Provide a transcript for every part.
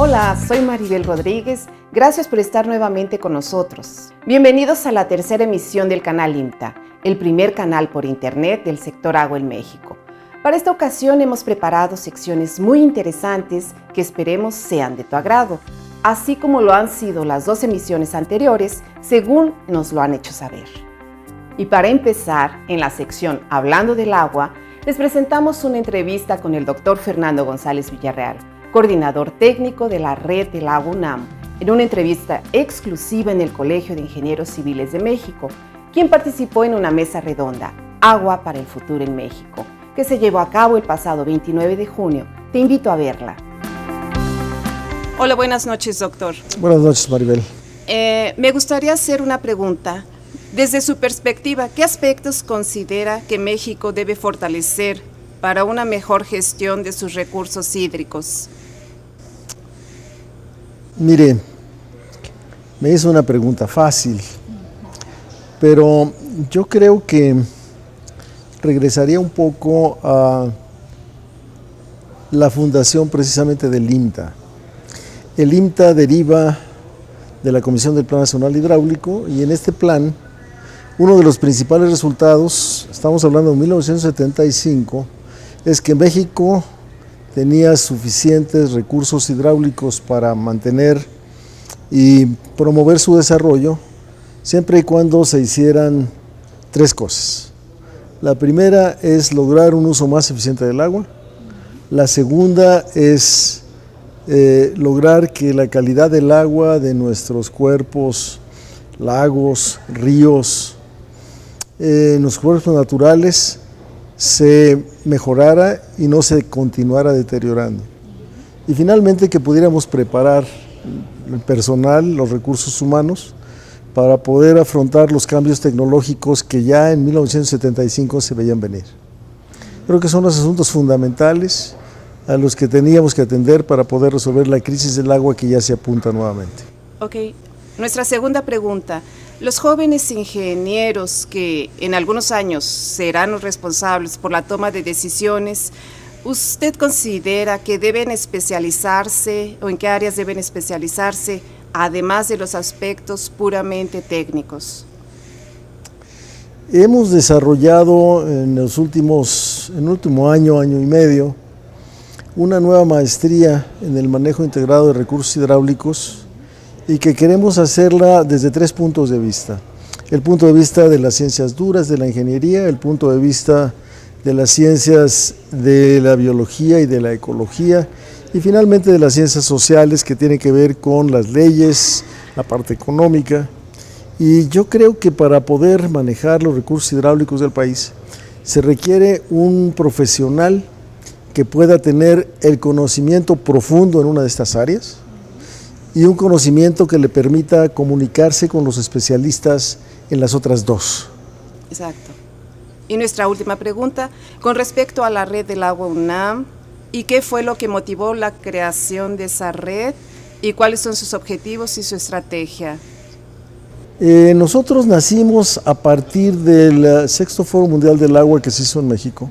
Hola, soy Maribel Rodríguez. Gracias por estar nuevamente con nosotros. Bienvenidos a la tercera emisión del canal IMTA, el primer canal por internet del sector agua en México. Para esta ocasión hemos preparado secciones muy interesantes que esperemos sean de tu agrado, así como lo han sido las dos emisiones anteriores, según nos lo han hecho saber. Y para empezar, en la sección Hablando del Agua, les presentamos una entrevista con el Dr. Fernando González Villarreal, coordinador técnico de la Red del Agua UNAM, en una entrevista exclusiva en el Colegio de Ingenieros Civiles de México, quien participó en una mesa redonda, Agua para el Futuro en México, que se llevó a cabo el pasado 29 de junio. Te invito a verla. Hola, buenas noches, doctor. Buenas noches, Maribel. Me gustaría hacer una pregunta. Desde su perspectiva, ¿qué aspectos considera que México debe fortalecer para una mejor gestión de sus recursos hídricos? Mire, me hizo una pregunta fácil, pero yo creo que regresaría un poco a la fundación precisamente del IMTA. El IMTA deriva de la Comisión del Plan Nacional Hidráulico y en este plan, uno de los principales resultados, estamos hablando de 1975, es que México tenía suficientes recursos hidráulicos para mantener y promover su desarrollo, siempre y cuando se hicieran tres cosas. La primera es lograr un uso más eficiente del agua. La segunda es lograr que la calidad del agua de nuestros cuerpos, lagos, ríos, los cuerpos naturales se mejorara y no se continuara deteriorando. Y finalmente que pudiéramos preparar el personal, los recursos humanos, para poder afrontar los cambios tecnológicos que ya en 1975 se veían venir. Creo que son los asuntos fundamentales a los que teníamos que atender para poder resolver la crisis del agua que ya se apunta nuevamente. Ok, nuestra segunda pregunta. Los jóvenes ingenieros que en algunos años serán los responsables por la toma de decisiones, ¿usted considera que deben especializarse o en qué áreas deben especializarse, además de los aspectos puramente técnicos? Hemos desarrollado en el último año y medio, una nueva maestría en el manejo integrado de recursos hidráulicos y que queremos hacerla desde tres puntos de vista. El punto de vista de las ciencias duras, de la ingeniería, el punto de vista de las ciencias de la biología y de la ecología, y finalmente de las ciencias sociales que tienen que ver con las leyes, la parte económica. Y yo creo que para poder manejar los recursos hidráulicos del país se requiere un profesional que pueda tener el conocimiento profundo en una de estas áreas y un conocimiento que le permita comunicarse con los especialistas en las otras dos. Exacto. Y nuestra última pregunta, con respecto a la Red del Agua UNAM, ¿y qué fue lo que motivó la creación de esa red? ¿Y cuáles son sus objetivos y su estrategia? Nosotros nacimos a partir del sexto Foro Mundial del Agua que se hizo en México,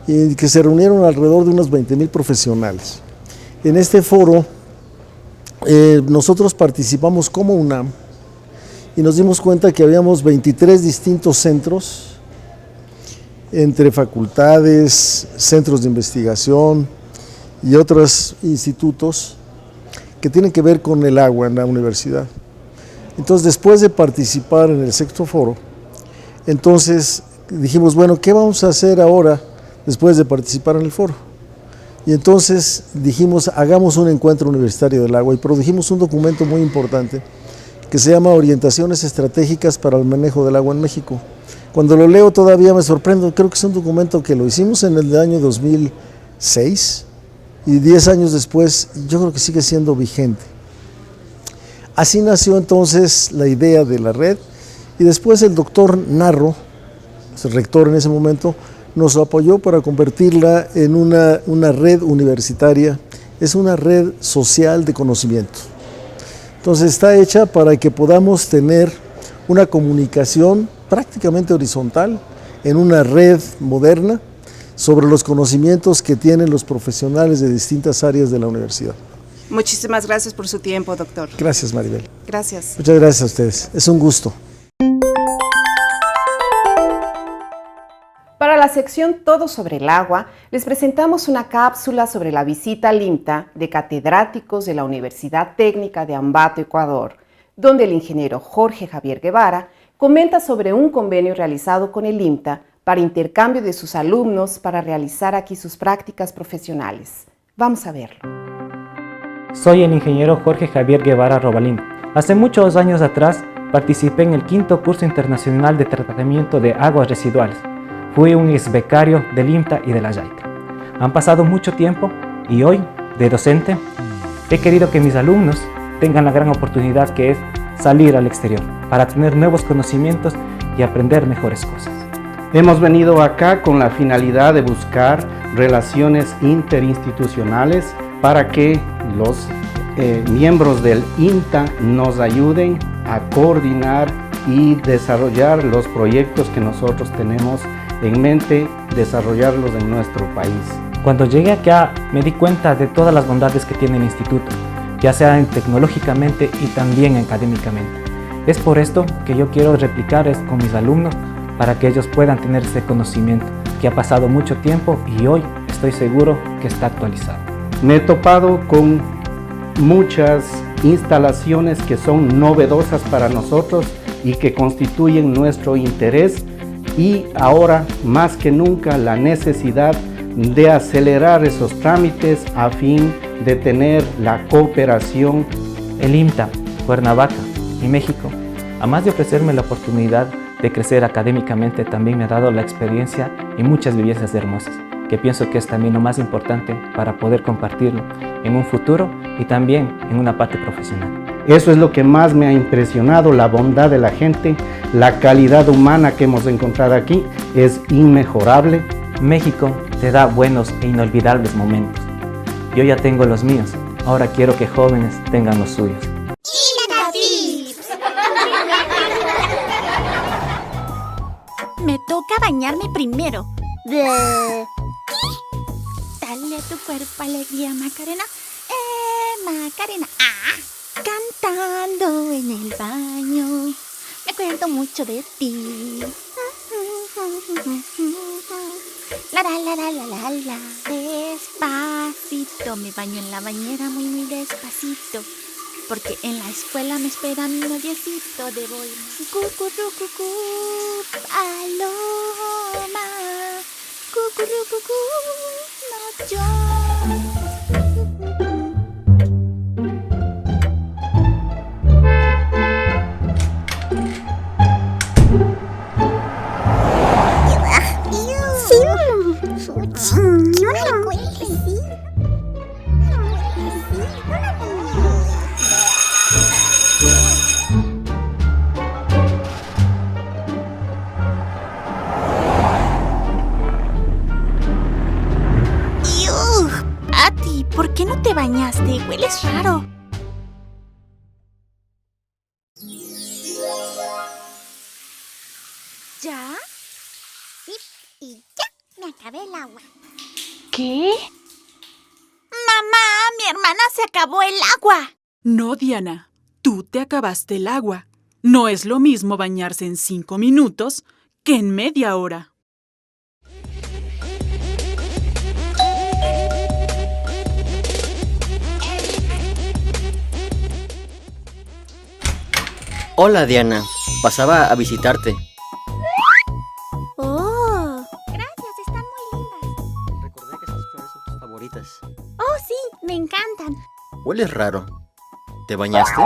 y que se reunieron alrededor de unos 20,000 profesionales. En este foro nosotros participamos como UNAM y nos dimos cuenta que habíamos 23 distintos centros entre facultades, centros de investigación y otros institutos que tienen que ver con el agua en la universidad. Entonces, después de participar en el sexto foro, entonces dijimos, bueno, ¿qué vamos a hacer ahora después de participar en el foro? Y entonces dijimos, hagamos un encuentro universitario del agua y produjimos un documento muy importante que se llama Orientaciones Estratégicas para el Manejo del Agua en México. Cuando lo leo todavía me sorprendo, creo que es un documento que lo hicimos en el año 2006 y 10 años después yo creo que sigue siendo vigente. Así nació entonces la idea de la red y después el doctor Narro, el rector en ese momento, nos apoyó para convertirla en una red universitaria, es una red social de conocimiento. Entonces está hecha para que podamos tener una comunicación prácticamente horizontal en una red moderna sobre los conocimientos que tienen los profesionales de distintas áreas de la universidad. Muchísimas gracias por su tiempo, doctor. Gracias, Maribel. Gracias. Muchas gracias a ustedes. Es un gusto. Para la sección Todo sobre el agua, les presentamos una cápsula sobre la visita al INTA de catedráticos de la Universidad Técnica de Ambato, Ecuador, donde el ingeniero Jorge Javier Guevara comenta sobre un convenio realizado con el INTA para intercambio de sus alumnos para realizar aquí sus prácticas profesionales. Vamos a verlo. Soy el ingeniero Jorge Javier Guevara Robalín. Hace muchos años atrás participé en el 5º curso internacional de tratamiento de aguas residuales. Fui un ex becario del INTA y de la JAICA. Han pasado mucho tiempo y hoy, de docente, he querido que mis alumnos tengan la gran oportunidad que es salir al exterior para tener nuevos conocimientos y aprender mejores cosas. Hemos venido acá con la finalidad de buscar relaciones interinstitucionales para que los miembros del INTA nos ayuden a coordinar y desarrollar los proyectos que nosotros tenemos en mente, desarrollarlos en nuestro país. Cuando llegué acá me di cuenta de todas las bondades que tiene el instituto, ya sea tecnológicamente y también académicamente. Es por esto que yo quiero replicar esto con mis alumnos para que ellos puedan tener ese conocimiento que ha pasado mucho tiempo y hoy estoy seguro que está actualizado. Me he topado con muchas instalaciones que son novedosas para nosotros y que constituyen nuestro interés, y ahora más que nunca la necesidad de acelerar esos trámites a fin de tener la cooperación. El INTA, Cuernavaca y México, además de ofrecerme la oportunidad de crecer académicamente, también me ha dado la experiencia y muchas vivencias hermosas, que pienso que es también lo más importante para poder compartirlo en un futuro y también en una parte profesional. Eso es lo que más me ha impresionado, la bondad de la gente, la calidad humana que hemos encontrado aquí es inmejorable. México te da buenos e inolvidables momentos. Yo ya tengo los míos, ahora quiero que jóvenes tengan los suyos. Me toca bañarme primero. Dale a tu cuerpo alegría, Macarena. Macarena. Cantando en el baño. Me acuerdo mucho de ti. La. Despacito. Me baño en la bañera muy despacito. Porque en la escuela me espera mi noviecito. Debo ir. Cucurucucú, paloma. Cucurucucú, no llores. ¿Por qué no te bañaste? Hueles raro. ¿Ya? Sí, y ya me acabé el agua. ¿Qué? Mamá, mi hermana se acabó el agua. No, Diana, tú te acabaste el agua. No es lo mismo bañarse en 5 minutos que en media hora. Hola Diana, pasaba a visitarte. Oh, gracias, están muy lindas. Recordé que esas flores son tus favoritas. Oh, sí, me encantan. Hueles raro. ¿Te bañaste?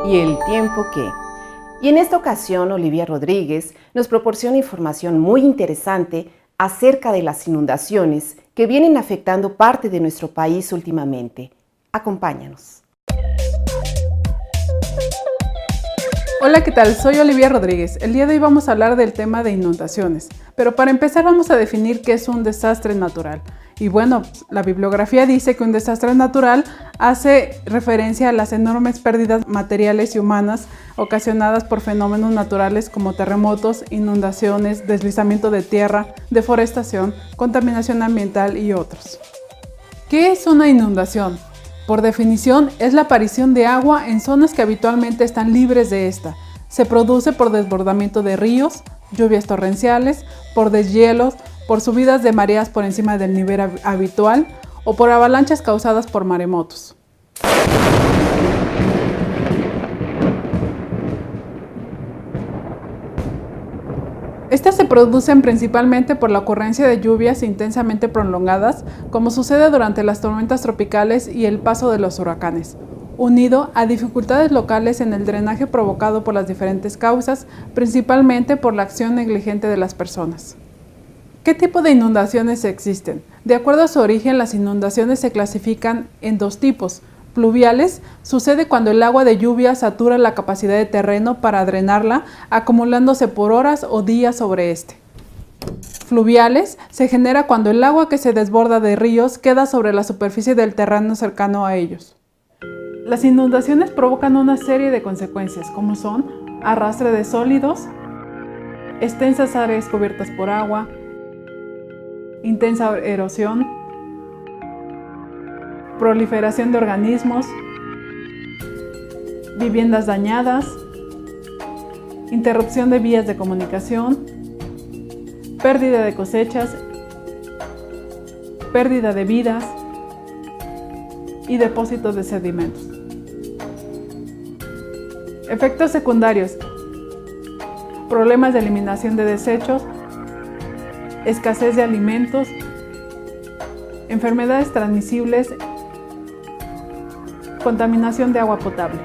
¿Y el tiempo qué? Y en esta ocasión, Olivia Rodríguez nos proporciona información muy interesante acerca de las inundaciones que vienen afectando parte de nuestro país últimamente. Acompáñanos. Hola, ¿qué tal? Soy Olivia Rodríguez. El día de hoy vamos a hablar del tema de inundaciones. Pero para empezar vamos a definir qué es un desastre natural. Y bueno, la bibliografía dice que un desastre natural hace referencia a las enormes pérdidas materiales y humanas ocasionadas por fenómenos naturales como terremotos, inundaciones, deslizamiento de tierra, deforestación, contaminación ambiental y otros. ¿Qué es una inundación? Por definición, es la aparición de agua en zonas que habitualmente están libres de esta. Se produce por desbordamiento de ríos, lluvias torrenciales, por deshielos, por subidas de mareas por encima del nivel habitual o por avalanchas causadas por maremotos. Estas se producen principalmente por la ocurrencia de lluvias intensamente prolongadas, como sucede durante las tormentas tropicales y el paso de los huracanes, unido a dificultades locales en el drenaje provocado por las diferentes causas, principalmente por la acción negligente de las personas. ¿Qué tipo de inundaciones existen? De acuerdo a su origen, las inundaciones se clasifican en dos tipos. Pluviales sucede cuando el agua de lluvia satura la capacidad de terreno para drenarla, acumulándose por horas o días sobre este. Fluviales se genera cuando el agua que se desborda de ríos queda sobre la superficie del terreno cercano a ellos. Las inundaciones provocan una serie de consecuencias, como son arrastre de sólidos, extensas áreas cubiertas por agua, intensa erosión, proliferación de organismos, viviendas dañadas, interrupción de vías de comunicación, pérdida de cosechas, pérdida de vidas y depósitos de sedimentos. Efectos secundarios: problemas de eliminación de desechos, escasez de alimentos, enfermedades transmisibles, contaminación de agua potable.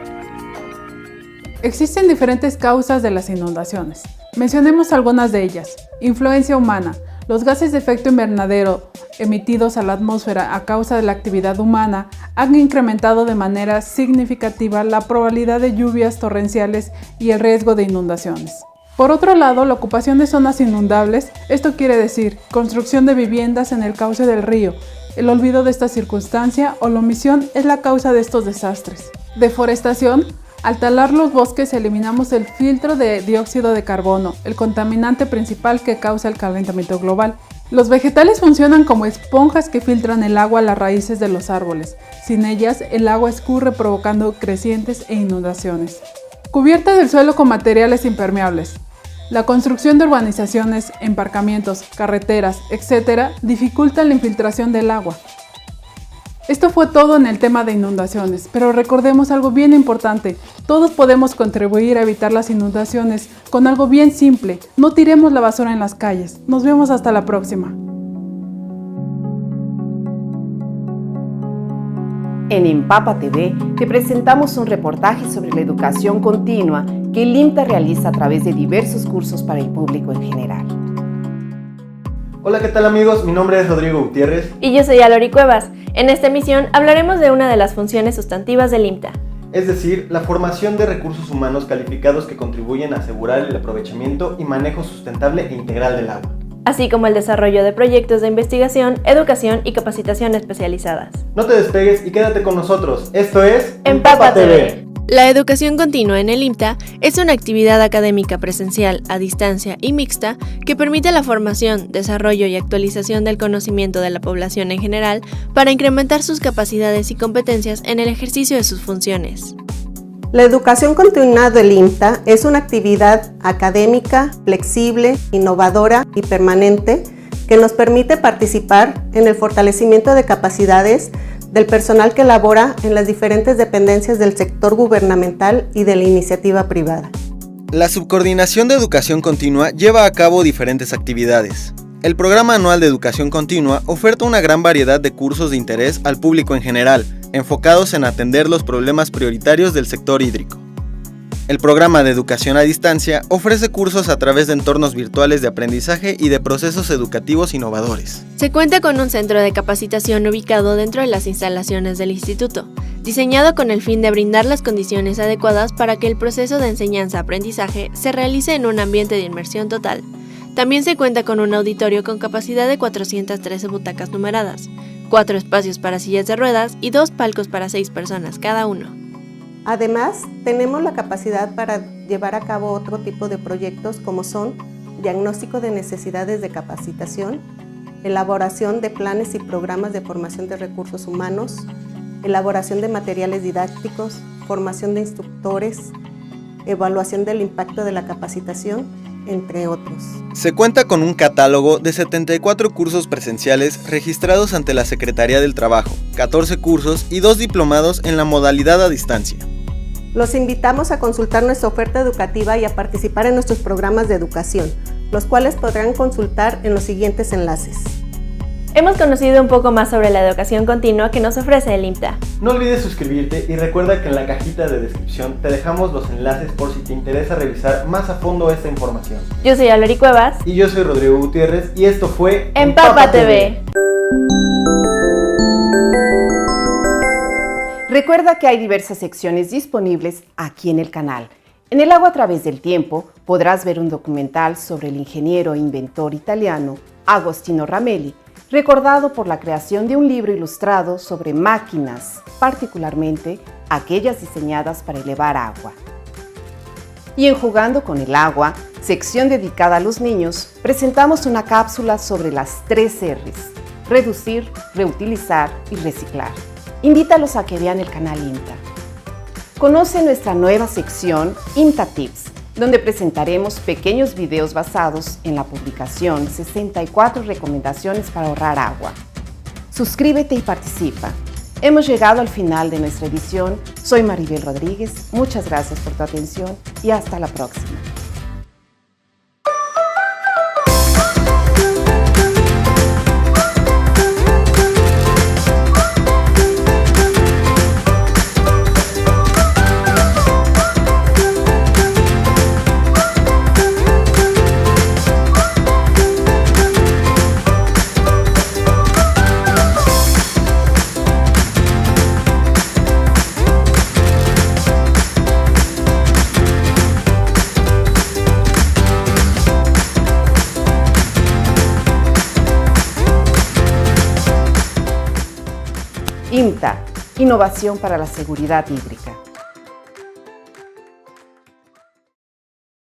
Existen diferentes causas de las inundaciones. Mencionemos algunas de ellas. Influencia humana. Los gases de efecto invernadero emitidos a la atmósfera a causa de la actividad humana han incrementado de manera significativa la probabilidad de lluvias torrenciales y el riesgo de inundaciones. Por otro lado, la ocupación de zonas inundables, esto quiere decir construcción de viviendas en el cauce del río. El olvido de esta circunstancia o la omisión es la causa de estos desastres. Deforestación. Al talar los bosques eliminamos el filtro de dióxido de carbono, el contaminante principal que causa el calentamiento global. Los vegetales funcionan como esponjas que filtran el agua a las raíces de los árboles. Sin ellas, el agua escurre provocando crecientes e inundaciones. Cubierta del suelo con materiales impermeables. La construcción de urbanizaciones, emparcamientos, carreteras, etc. dificulta la infiltración del agua. Esto fue todo en el tema de inundaciones, pero recordemos algo bien importante. Todos podemos contribuir a evitar las inundaciones con algo bien simple. No tiremos la basura en las calles. Nos vemos hasta la próxima. En Empapa TV te presentamos un reportaje sobre la educación continua que el IMTA realiza a través de diversos cursos para el público en general. Hola, ¿qué tal amigos? Mi nombre es Rodrigo Gutiérrez. Y yo soy Alori Cuevas. En esta emisión hablaremos de una de las funciones sustantivas del IMTA. Es decir, la formación de recursos humanos calificados que contribuyen a asegurar el aprovechamiento y manejo sustentable e integral del agua. Así como el desarrollo de proyectos de investigación, educación y capacitación especializadas. No te despegues y quédate con nosotros. Esto es Empapa TV. La educación continua en el IMTA es una actividad académica presencial, a distancia y mixta que permite la formación, desarrollo y actualización del conocimiento de la población en general para incrementar sus capacidades y competencias en el ejercicio de sus funciones. La educación continua del IMTA es una actividad académica, flexible, innovadora y permanente que nos permite participar en el fortalecimiento de capacidades del personal que labora en las diferentes dependencias del sector gubernamental y de la iniciativa privada. La Subcoordinación de Educación Continua lleva a cabo diferentes actividades. El Programa Anual de Educación Continua oferta una gran variedad de cursos de interés al público en general, enfocados en atender los problemas prioritarios del sector hídrico. El Programa de Educación a Distancia ofrece cursos a través de entornos virtuales de aprendizaje y de procesos educativos innovadores. Se cuenta con un centro de capacitación ubicado dentro de las instalaciones del instituto, diseñado con el fin de brindar las condiciones adecuadas para que el proceso de enseñanza-aprendizaje se realice en un ambiente de inmersión total. También se cuenta con un auditorio con capacidad de 413 butacas numeradas, 4 espacios para sillas de ruedas y 2 palcos para 6 personas cada uno. Además, tenemos la capacidad para llevar a cabo otro tipo de proyectos como son diagnóstico de necesidades de capacitación, elaboración de planes y programas de formación de recursos humanos, elaboración de materiales didácticos, formación de instructores, evaluación del impacto de la capacitación, entre otros. Se cuenta con un catálogo de 74 cursos presenciales registrados ante la Secretaría del Trabajo, 14 cursos y 2 diplomados en la modalidad a distancia. Los invitamos a consultar nuestra oferta educativa y a participar en nuestros programas de educación, los cuales podrán consultar en los siguientes enlaces. Hemos conocido un poco más sobre la educación continua que nos ofrece el IMTA. No olvides suscribirte y recuerda que en la cajita de descripción te dejamos los enlaces por si te interesa revisar más a fondo esta información. Yo soy Alori Cuevas. Y yo soy Rodrigo Gutiérrez y esto fue Empapa TV. Recuerda que hay diversas secciones disponibles aquí en el canal. En El agua a través del tiempo podrás ver un documental sobre el ingeniero e inventor italiano Agostino Ramelli, recordado por la creación de un libro ilustrado sobre máquinas, particularmente aquellas diseñadas para elevar agua. Y en Jugando con el agua, sección dedicada a los niños, presentamos una cápsula sobre las 3 R's: reducir, reutilizar y reciclar. Invítalos a que vean el canal IMTA. Conoce nuestra nueva sección IMTA Tips, donde presentaremos pequeños videos basados en la publicación 64 recomendaciones para ahorrar agua. Suscríbete y participa. Hemos llegado al final de nuestra edición. Soy Maribel Rodríguez. Muchas gracias por tu atención y hasta la próxima. IMTA, Innovación para la Seguridad Hídrica.